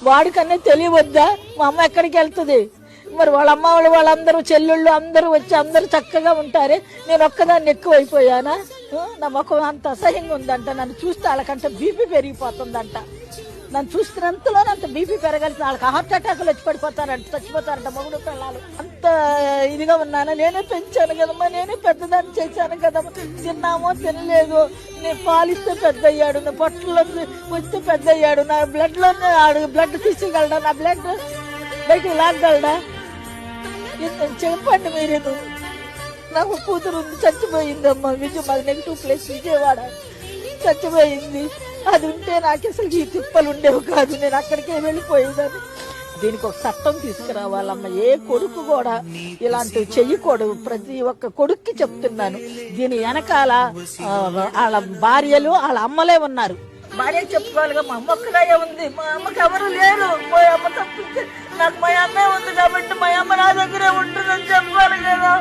వాడికన్నా తెలియవద్దా మా అమ్మ ఎక్కడికి వెళ్తుంది? మరి వాళ్ళ అమ్మ వాళ్ళందరూ చెల్లెళ్ళు అందరూ వచ్చి అందరూ చక్కగా ఉంటారే, నేను ఒక్కదాన్ని ఎక్కువైపోయానా? నా ముఖం అంత అసహ్యంగా ఉందంట. నన్ను చూస్తే వాళ్ళకంటే బీపీ పెరిగిపోతుందంట. నన్ను చూస్తున్నంతలో అంత బీపీ పెరగాల్సిన వాళ్ళకి హార్ట్ అటాక్లు వచ్చి పడిపోతారంట, చచ్చిపోతారంట మొగుడు పిల్లలు. అంత ఇదిగా ఉన్నాను. నేనే పెంచాను కదమ్మా, నేనే పెద్దదాన్ని చేశాను కదమ్మా. తిన్నామో తినలేదు, నేను పాలిస్తే పెద్ద అయ్యాడు, నా పొట్టలో వస్తే పెద్ద అయ్యాడు, నా బ్లడ్లో బ్లడ్ తీసేయగలడా, నా బ్లడ్ బయటికి లాగలడా? చెప్పండి మీరు. నాకు కూతురు ఉంది, చచ్చిపోయిందమ్మా. మాది నెగిటివ్ ప్లేస్ విజయవాడ, చచ్చిపోయింది. అది ఉంటే నాకు అసలు ఈ తిప్పలు ఉండేవి కాదు, నేను అక్కడికే వెళ్ళిపోయేదాన్ని. దీనికి ఒక చట్టం తీసుకురావాలమ్మ. ఏ కొడుకు కూడా ఇలాంటివి చెయ్యకూడదు. ప్రతి ఒక్క కొడుక్కి చెప్తున్నాను. దీని వెనకాల వాళ్ళ భార్యలు వాళ్ళ అమ్మలే ఉన్నారు. భార్య చెప్పుకోవాలిగా, మా అమ్మ ఒక్కడే ఉంది, మా అమ్మకి ఎవరు లేరు. మా అమ్మ తప్పిస్తే నాకు మా అమ్మే ఉంది కాబట్టి మా అమ్మ నా దగ్గరే ఉంటుందని చెప్పాలి కదా.